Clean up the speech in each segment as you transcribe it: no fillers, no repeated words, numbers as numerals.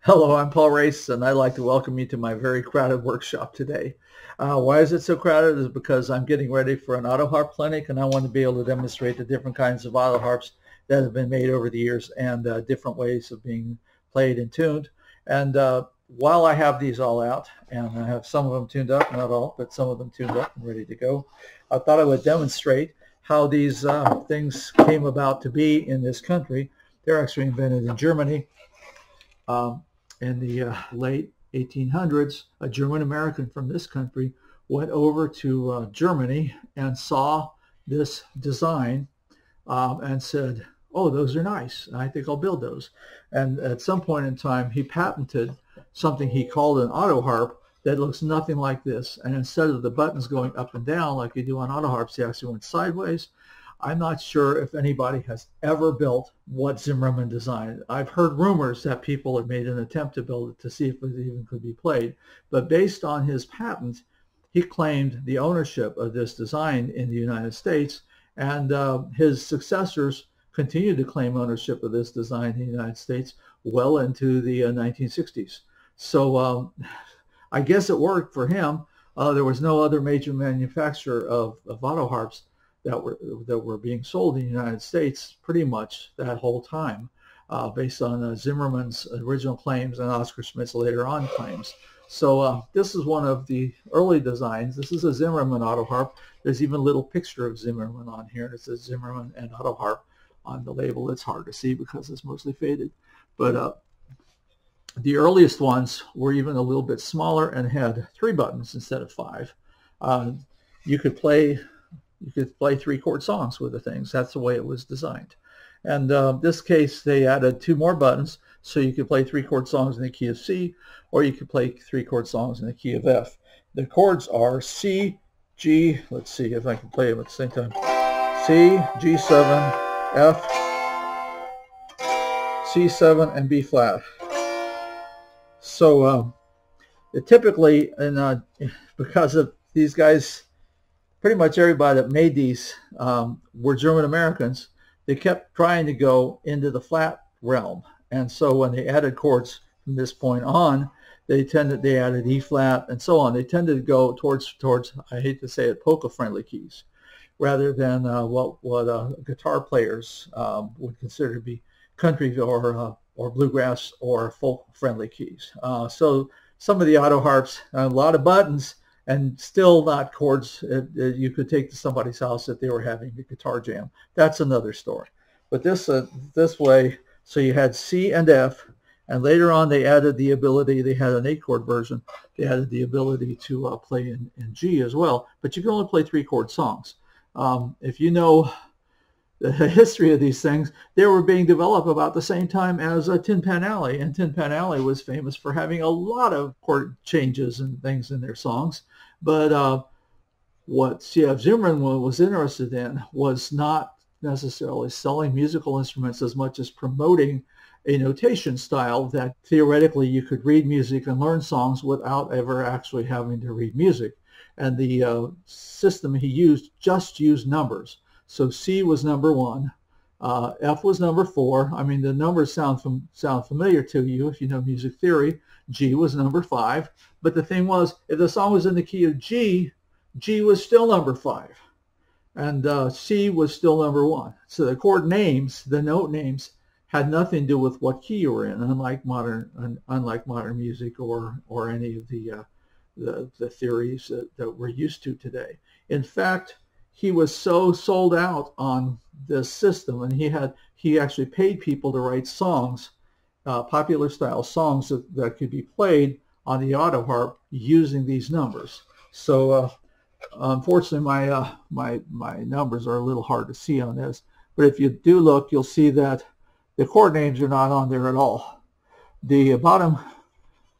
Hello, I'm Paul Race, and I'd like to welcome you to my very crowded workshop today. Why is it so crowded? Is because I'm getting ready for an auto harp clinic, and I want to be able to demonstrate the different kinds of auto harps that have been made over the years and different ways of being played and tuned. And while I have these all out, and I have some of them tuned up, not all, but some of them tuned up and ready to go, I thought I would demonstrate how these things came about to be in this country. They're actually invented in Germany. In the late 1800s, a German American from this country went over to Germany and saw this design and said, "Oh, those are nice. I think I'll build those." And at some point in time, he patented something he called an auto harp that looks nothing like this. And instead of the buttons going up and down like you do on auto harps, they actually went sideways. I'm not sure if anybody has ever built what Zimmerman designed. I've heard rumors that people have made an attempt to build it to see if it even could be played. But based on his patent, he claimed the ownership of this design in the United States, and his successors continued to claim ownership of this design in the United States well into the 1960s. So I guess it worked for him. There was no other major manufacturer of auto harps that were being sold in the United States pretty much that whole time, based on Zimmerman's original claims and Oscar Schmidt's later on claims. So this is one of the early designs. This is a Zimmerman auto harp. There's even a little picture of Zimmerman on here. It says Zimmerman and auto harp on the label. It's hard to see because it's mostly faded. But the earliest ones were even a little bit smaller and had 3 buttons instead of 5. You could play 3-chord songs with the things. That's the way it was designed. And this case, they added 2 more buttons, so you could play 3-chord songs in the key of C, or you could play 3-chord songs in the key of F. The chords are C, G, let's see if I can play them at the same time, C, G7, F, C7, and B flat. So typically, because of these guys, pretty much everybody that made these were German Americans. They kept trying to go into the flat realm, and so when they added chords from this point on, they added E flat and so on. They tended to go towards I hate to say it, polka-friendly keys, rather than what guitar players would consider to be country or bluegrass or folk-friendly keys. So some of the auto harps, a lot of buttons, and still not chords you could take to somebody's house if they were having a guitar jam. That's another story. But this way, so you had C and F, and later on they added the ability, they had an 8-chord version, they added the ability to play in G as well, but you can only play 3-chord songs. If you know the history of these things, they were being developed about the same time as Tin Pan Alley, and Tin Pan Alley was famous for having a lot of chord changes and things in their songs. But what C.F. Zimmerman was interested in was not necessarily selling musical instruments as much as promoting a notation style that theoretically you could read music and learn songs without ever actually having to read music. And the system he used just used numbers. So C was number 1, F was number 4. I mean, the numbers sound familiar to you if you know music theory. G was number 5. But the thing was, if the song was in the key of G, G was still number 5. And C was still number 1. So the chord names, the note names, had nothing to do with what key you were in, unlike modern music or any of the theories that we're used to today. In fact, he was so sold out on this system, and he actually paid people to write songs, popular style songs that could be played on the auto harp using these numbers. So unfortunately, my numbers are a little hard to see on this, but if you do look, you'll see that the chord names are not on there at all. The bottom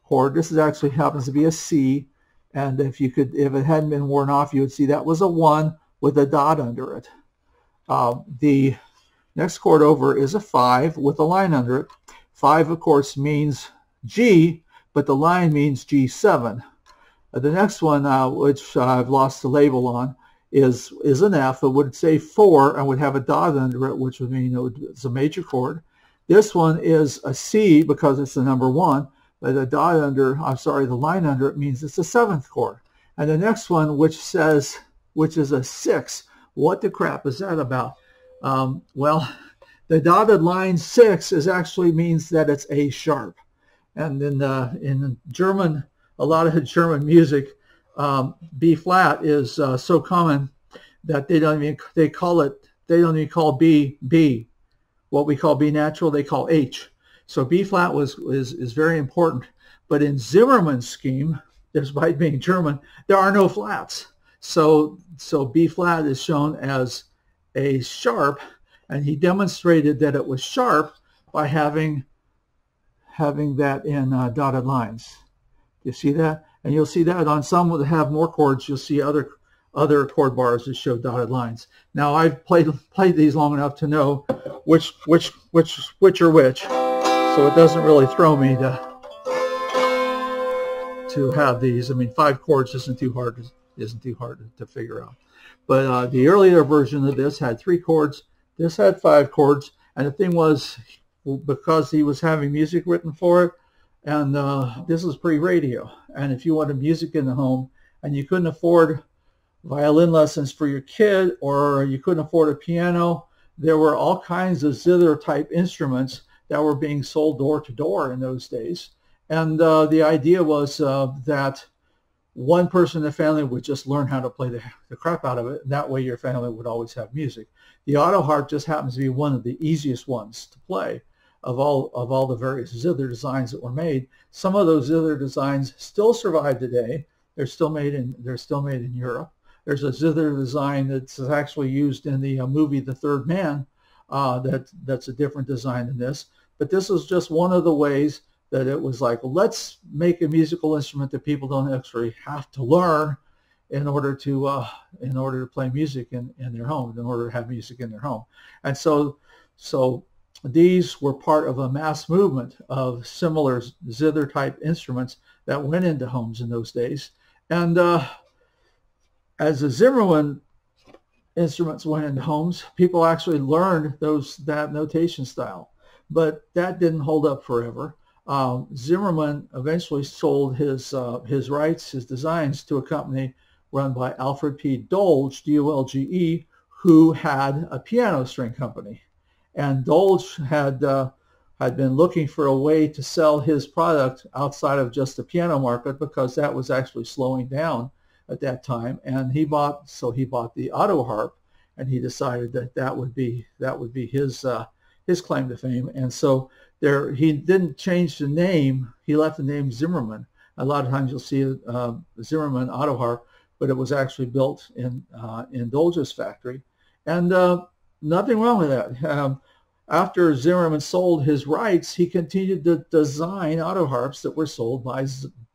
chord, this actually happens to be a C, and if it hadn't been worn off, you would see that was a 1 with a dot under it. The next chord over is a 5 with a line under it. 5, of course, means G, but the line means G7. The next one, which I've lost the label on, is an F. It would say 4 and would have a dot under it, which would mean it's a major chord. This one is a C because it's the number 1, the dot under, I'm sorry, the line under it means it's a 7th chord. And the next one, which is a 6, what the crap is that about? Well, the dotted line 6 actually means that it's A sharp. And in German, a lot of German music, B flat is so common that they don't even call B B. What we call B natural, they call H. So B flat is very important. But in Zimmermann's scheme, despite being German, there are no flats. So B flat is shown as A sharp, and he demonstrated that it was sharp by having that in dotted lines. You see that? And you'll see that on some that have more chords. You'll see other chord bars that show dotted lines. Now I've played these long enough to know which are which, so it doesn't really throw me to have these. I mean, 5 chords isn't too hard to figure out. But the earlier version of this had 3 chords. This had 5 chords, and the thing was, because he was having music written for it, and this was pre-radio, and if you wanted music in the home and you couldn't afford violin lessons for your kid, or you couldn't afford a piano, there were all kinds of zither type instruments that were being sold door to door in those days. And the idea was that one person in the family would just learn how to play the crap out of it, and that way your family would always have music. The Autoharp just happens to be one of the easiest ones to play of all the various zither designs that were made. Some of those zither designs still survive today. They're still made in Europe. There's a zither design that's actually used in the movie The Third Man. That's a different design than this. But this is just one of the ways that it was like, let's make a musical instrument that people don't actually have to learn in order to play music in their home, in order to have music in their home. And so these were part of a mass movement of similar zither type instruments that went into homes in those days. And as the Zimmermann instruments went into homes, people actually learned that notation style. But that didn't hold up forever. Zimmermann eventually sold his rights, his designs, to a company run by Alfred P. Dolge, D-O-L-G-E, who had a piano string company. And Dolge had been looking for a way to sell his product outside of just the piano market, because that was actually slowing down at that time. And he bought the Autoharp, and he decided that would be his claim to fame. And so he didn't change the name. He left the name Zimmermann. A lot of times you'll see Zimmermann Autoharp, but it was actually built in Dolge's factory. And nothing wrong with that. After Zimmermann sold his rights, he continued to design Autoharps that were sold by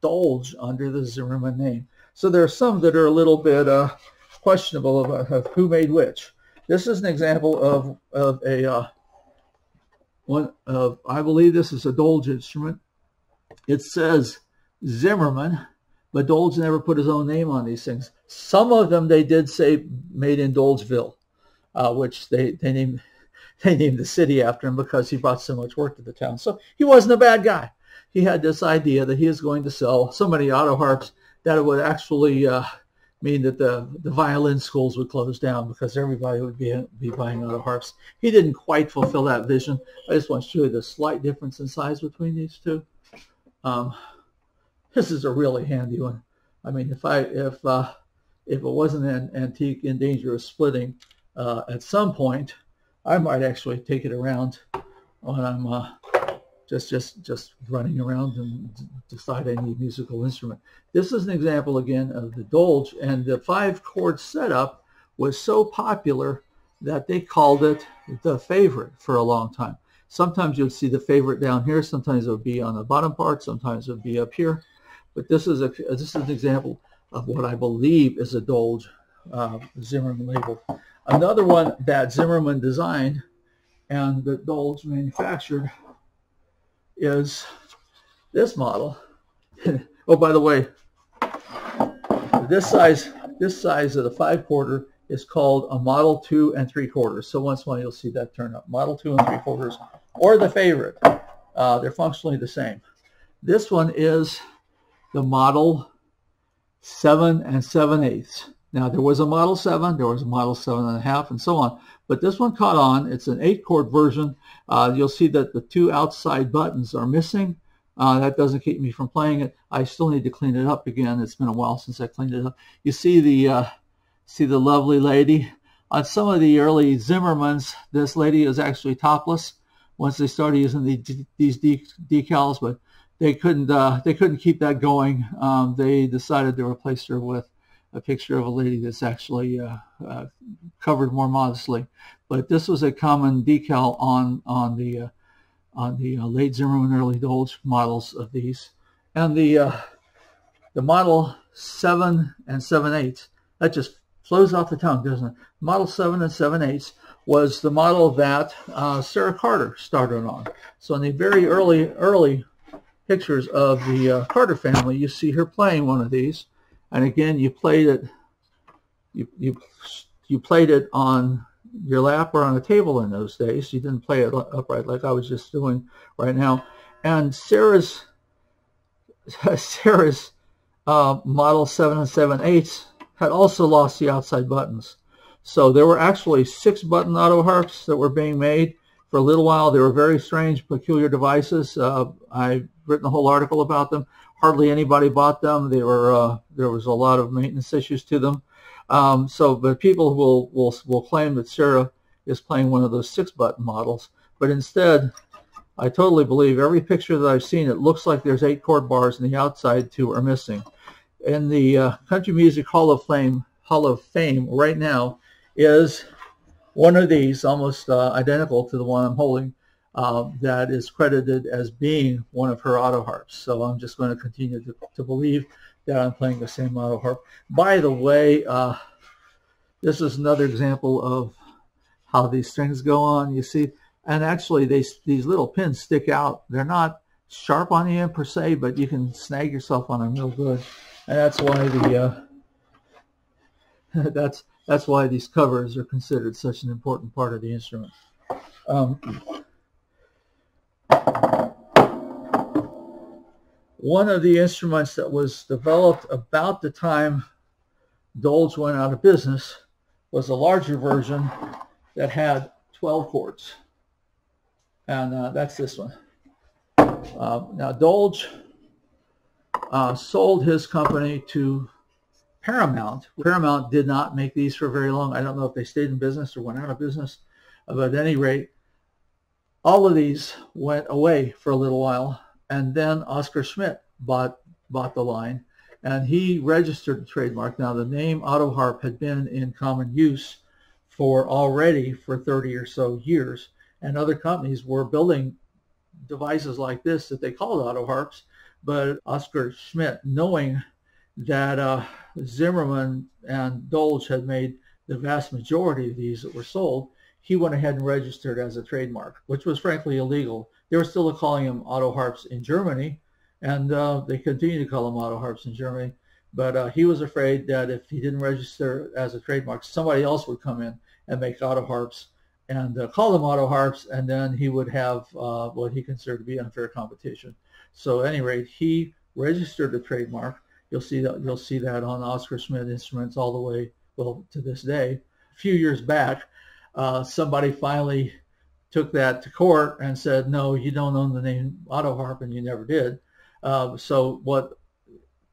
Dolge under the Zimmermann name. So there are some that are a little bit questionable about who made which. This is an example of I believe this is a Dolge instrument. It says Zimmermann, but Dolge never put his own name on these things. Some of them they did say made in Dolgeville, which they named the city after him because he brought so much work to the town. So he wasn't a bad guy. He had this idea that he was going to sell so many Autoharps that it would actually mean that the violin schools would close down, because everybody would be buying Autoharps. He didn't quite fulfill that vision. I just want to show you the slight difference in size between these two. This is a really handy one. I mean, if it wasn't an antique in danger of splitting at some point, I might actually take it around when I'm just running around and decide I need a musical instrument. This is an example again of the Dolge, and the 5-chord setup was so popular that they called it the favorite for a long time. Sometimes you'll see the favorite down here, sometimes it would be on the bottom part, sometimes it would be up here. But this is an example of what I believe is a Dolge Zimmermann label. Another one that Zimmermann designed and that Dolge manufactured is this model. Oh, by the way, this size of the 5-quarter is called a Model 2 3/4. So once in a while you'll see that turn up. Model 2 3/4, or the favorite. They're functionally the same. This one is the Model 7 and 7/8. Now, there was a Model 7, there was a Model 7.5, and so on. But this one caught on. It's an 8-chord version. You'll see that the 2 outside buttons are missing. That doesn't keep me from playing it. I still need to clean it up again. It's been a while since I cleaned it up. You see the lovely lady. On some of the early Zimmermans, this lady is actually topless once they started using these decals, but they couldn't keep that going. They decided to replace her with a picture of a lady that's actually covered more modestly. But this was a common decal on the late Zimmerman, early Dolge models of these, and the Model 7 and 7/8. That just flows off the tongue, doesn't it? Model 7 and 7/8 was the model that Sarah Carter started on. So in the very early pictures of the Carter family, you see her playing one of these, and again, you played it. You played it on your lap or on a table in those days. You didn't play it upright like I was just doing right now. And Sarah's Model 7 and 7/8 had also lost the outside buttons. So there were actually 6-button Autoharps that were being made. For a little while, they were very strange, peculiar devices. I've written a whole article about them. Hardly anybody bought them. There was a lot of maintenance issues to them. But people will claim that Sarah is playing one of those 6-button models. But instead, I totally believe every picture that I've seen, it looks like there's 8 chord bars and the outside 2 are missing. In the Country Music Hall of Fame right now is one of these, almost identical to the one I'm holding, that is credited as being one of her Autoharps. So I'm just going to continue to believe that I'm playing the same Autoharp. By the way, this is another example of how these strings go on. You see, and actually these little pins stick out. They're not sharp on the end per se, but you can snag yourself on them real good. And that's why that's why these covers are considered such an important part of the instrument. One of the instruments that was developed about the time Dolge went out of business was a larger version that had 12 chords, and that's this one. Now Dolge sold his company to Paramount. Paramount did not make these for very long. I don't know if they stayed in business or went out of business, but at any rate, all of these went away for a little while, and then Oscar Schmidt bought the line, and he registered the trademark. Now, the name Autoharp had been in common use already for 30 or so years, and other companies were building devices like this that they called Autoharps, but Oscar Schmidt, knowing that Zimmerman and Dolge had made the vast majority of these that were sold, he went ahead and registered as a trademark, which was frankly illegal. They were still calling them Autoharps in Germany, and they continue to call them Autoharps in Germany. But he was afraid that if he didn't register as a trademark, somebody else would come in and make Autoharps and call them Autoharps, and then he would have what he considered to be unfair competition. So at any rate, he registered a trademark. You'll see that on Oscar Schmidt instruments all the way, well, to this day. A few years back, somebody finally took that to court and said, no, you don't own the name Autoharp, and you never did. So what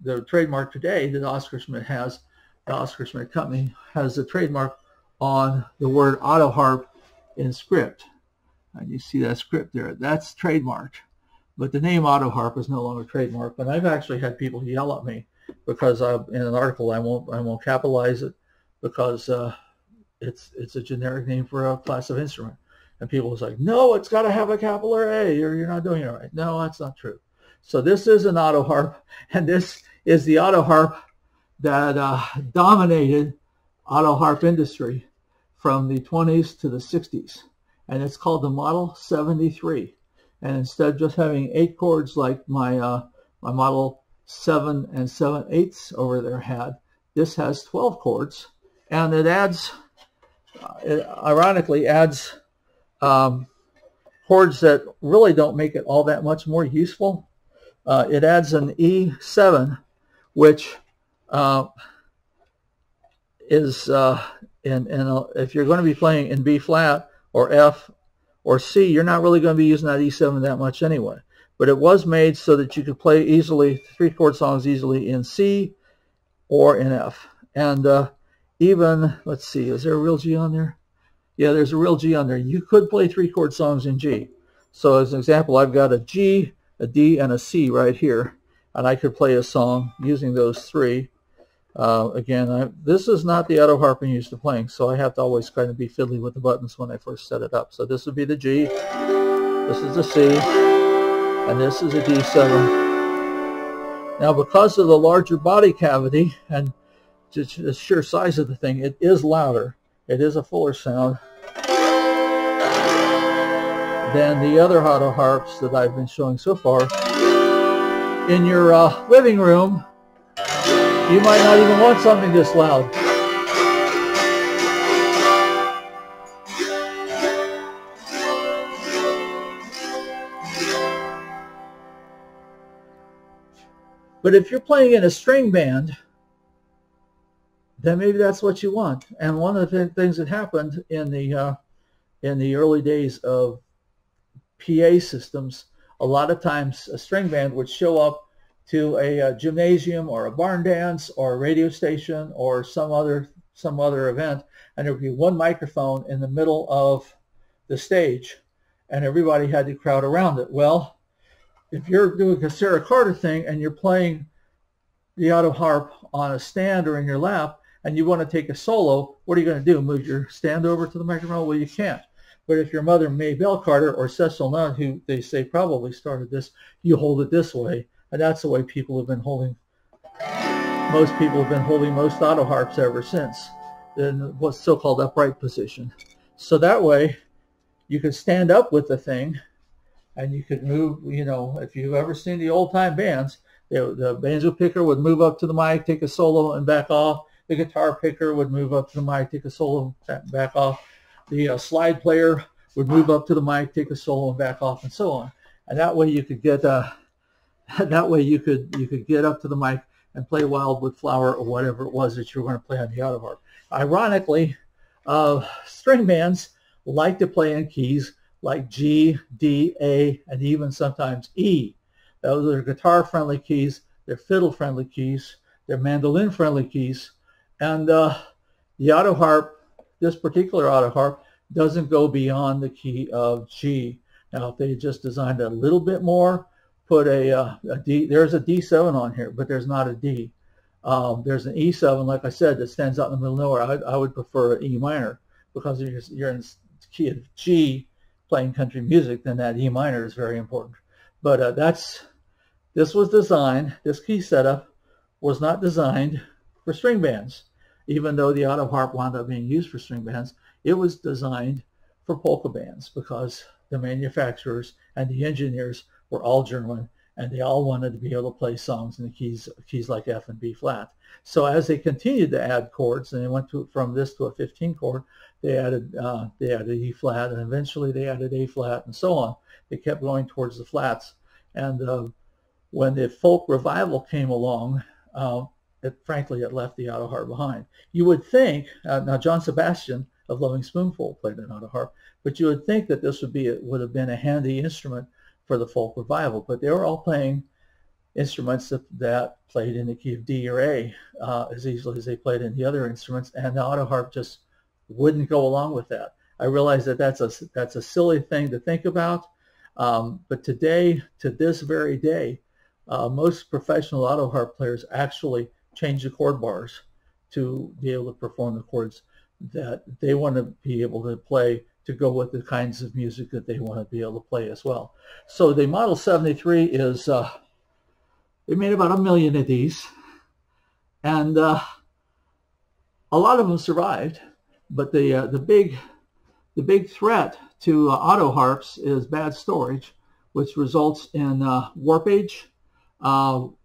the trademark today that Oscar Schmidt has, the Oscar Schmidt company, has a trademark on the word Autoharp in script. And you see that script there. That's trademarked. But the name Autoharp is no longer trademarked. But I've actually had people yell at me because in an article I won't capitalize it because it's a generic name for a class of instrument. And people was like, no, it's got to have a capital A, or you're not doing it right. No, that's not true. So this is an Autoharp, and this is the Autoharp that dominated Autoharp industry from the 20s to the 60s. And it's called the Model 73. And instead of just having 8 chords like my Model 7 and 7/8 over there had, this has 12 chords. And it adds, it ironically adds chords that really don't make it all that much more useful. it adds an E7, which is if you're going to be playing in B flat or F or C, you're not really going to be using that E7 that much anyway. But it was made so that you could play easily, 3-chord songs easily in C or in F. And even, let's see, is there a real G on there? Yeah, there's a real G on there. You could play 3-chord songs in G. So as an example, I've got a G, a D, and a C right here. And I could play a song using those three. Again, this is not the Autoharp I'm used to playing, so I have to always kind of be fiddly with the buttons when I first set it up. So this would be the G, this is the C, and this is a D7. Now, because of the larger body cavity and just the sheer size of the thing, it is louder. It is a fuller sound than the other Autoharps that I've been showing so far. In your living room, you might not even want something this loud. But if you're playing in a string band, then maybe that's what you want. And one of the things that happened in the early days of PA systems, a lot of times a string band would show up to a gymnasium or a barn dance or a radio station or some other event, and there would be one microphone in the middle of the stage, and everybody had to crowd around it. Well, if you're doing a Sarah Carter thing and you're playing the Autoharp on a stand or in your lap and you want to take a solo, what are you going to do? Move your stand over to the microphone? Well, you can't. But if your mother, Maybelle Carter, or Cecil Nunn, who they say probably started this, you hold it this way. And that's the way people have been holding, most people have been holding most Autoharps ever since, in what's so-called upright position. So that way, you could stand up with the thing, and you could move, you know, if you've ever seen the old-time bands, the banjo picker would move up to the mic, take a solo, and back off. The guitar picker would move up to the mic, take a solo, back off. The slide player would move up to the mic, take a solo, and back off, and so on. And that way you could get you could get up to the mic and play Wildwood Flower or whatever it was that you were going to play on the Autoharp. Ironically, string bands like to play in keys like G, D, A, and even sometimes E. Those are guitar-friendly keys. They're fiddle-friendly keys. They're mandolin-friendly keys. And the Autoharp, this particular Autoharp, doesn't go beyond the key of G. Now, if they just designed a little bit more, put a D, there's a D7 on here, but there's not a D. There's an E7, like I said, that stands out in the middle of nowhere. I would prefer an E minor, because if you're in the key of G playing country music, then that E minor is very important. But this was designed, this key setup was not designed for string bands. Even though the Autoharp wound up being used for string bands, it was designed for polka bands, because the manufacturers and the engineers were all German, and they all wanted to be able to play songs in the keys like F and B flat. So as they continued to add chords, and they went from this to a 15 chord, they added E flat, and eventually they added A flat, and so on. They kept going towards the flats. And when the folk revival came along, frankly, it left the Autoharp behind. You would think, now John Sebastian of Loving Spoonful played an Autoharp, but you would think that this would have been a handy instrument for the folk revival, but they were all playing instruments that played in the key of D or A as easily as they played in the other instruments, and the Autoharp just wouldn't go along with that. I realize that that's a silly thing to think about, but today, to this very day, most professional Autoharp players actually change the chord bars to be able to perform the chords that they want to be able to play to go with the kinds of music that they want to be able to play as well. So the Model 73 is, they made about 1 million of these, and a lot of them survived, but the big threat to Autoharps is bad storage, which results in warpage,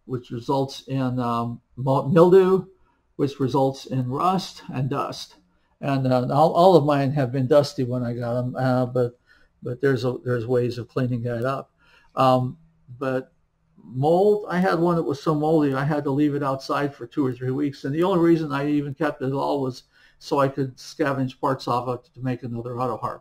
which results in mildew, which results in rust and dust. And all of mine have been dusty when I got them, but there's ways of cleaning that up. But mold, I had one that was so moldy I had to leave it outside for 2 or 3 weeks. And the only reason I even kept it at all was so I could scavenge parts off it to make another Autoharp.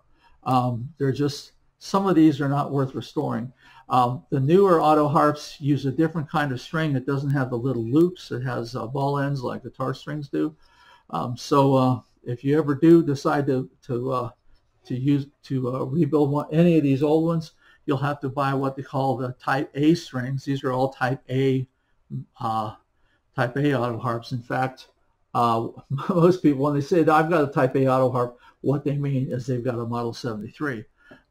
They're just, some of these are not worth restoring. The newer Autoharps use a different kind of string. It doesn't have the little loops. It has ball ends like guitar strings do. If you ever do decide to rebuild any of these old ones, you'll have to buy what they call the Type A strings. These are all Type A Autoharps. In fact, most people, when they say I've got a Type A Autoharp, what they mean is they've got a Model 73.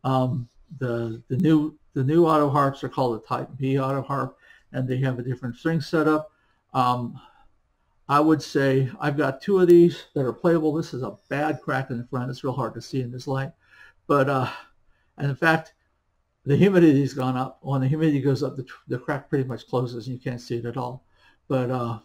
The new Autoharps are called a Type B Autoharp, and they have a different string setup. I would say I've got 2 of these that are playable. This is a bad crack in the front. It's real hard to see in this light. But, and in fact, the humidity's gone up. When the humidity goes up, the crack pretty much closes and you can't see it at all. But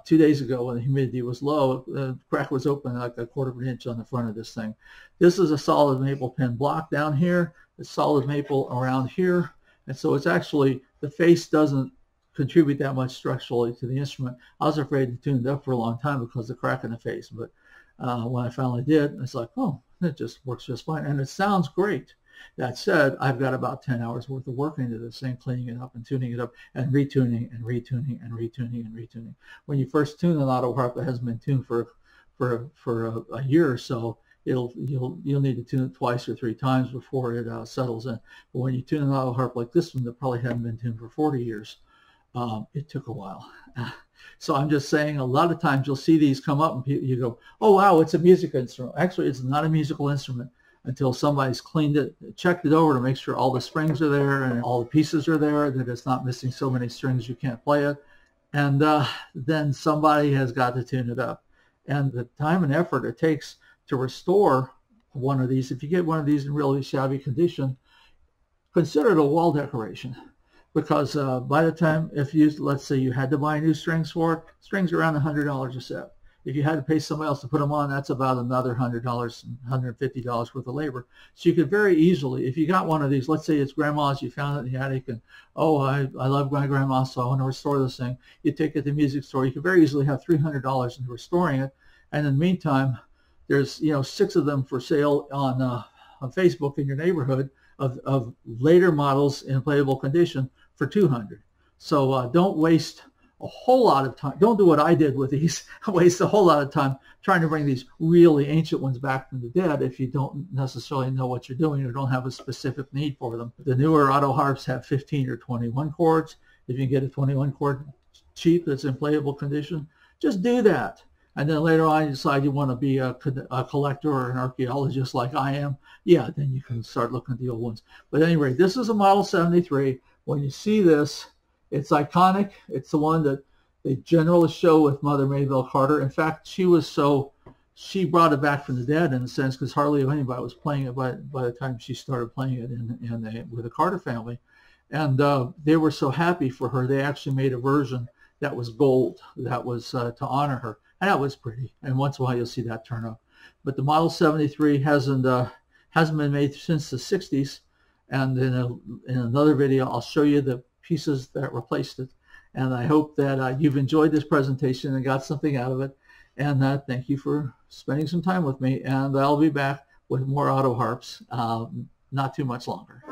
2 days ago when the humidity was low, the crack was open like a 1/4 of an inch on the front of this thing. This is a solid maple pin block down here. It's solid maple around here. And so it's actually, the face doesn't contribute that much structurally to the instrument. I was afraid to tune it up for a long time because of the crack in the face. But when I finally did, it's like, oh, it just works just fine. And it sounds great. That said, I've got about 10 hours worth of work into this thing, cleaning it up and tuning it up and retuning and retuning and retuning and retuning. When you first tune an Autoharp that hasn't been tuned for a year or so, you'll need to tune it twice or 3 times before it settles in. But when you tune an Autoharp like this one that probably hadn't been tuned for 40 years, it took a while. So I'm just saying, a lot of times you'll see these come up and you go, oh wow, it's a music instrument. Actually, it's not a musical instrument until somebody's cleaned it, checked it over to make sure all the springs are there and all the pieces are there, that it's not missing so many strings you can't play it. And then somebody has got to tune it up. And the time and effort it takes to restore one of these, if you get one of these in really shabby condition, consider it a wall decoration. Because by the time, if you, let's say you had to buy new strings for it, strings are around $100 a set. If you had to pay somebody else to put them on, that's about another $100, $150 worth of labor. So you could very easily, if you got one of these, let's say it's grandma's, you found it in the attic, and oh, I love my grandma, so I want to restore this thing. You take it to the music store. You could very easily have $300 in restoring it. And in the meantime, there's 6 of them for sale on Facebook in your neighborhood of later models in playable condition for $200. So don't waste a whole lot of time. Don't do what I did with these. Waste a whole lot of time trying to bring these really ancient ones back from the dead if you don't necessarily know what you're doing or don't have a specific need for them. The newer Autoharps have 15 or 21 chords. If you get a 21 chord cheap that's in playable condition, just do that. And then later on you decide you want to be a collector or an archaeologist like I am, yeah, then you can start looking at the old ones. But anyway, this is a Model 73. When you see this, it's iconic. It's the one that they generally show with Mother Maybelle Carter. In fact, she brought it back from the dead in a sense, because hardly anybody was playing it by the time she started playing it with the Carter family. And they were so happy for her, they actually made a version that was gold, that was to honor her. And that was pretty. And once in a while you'll see that turn up. But the Model 73 hasn't been made since the 60s. And in another video, I'll show you the pieces that replaced it. And I hope that you've enjoyed this presentation and got something out of it. And thank you for spending some time with me. And I'll be back with more Autoharps not too much longer.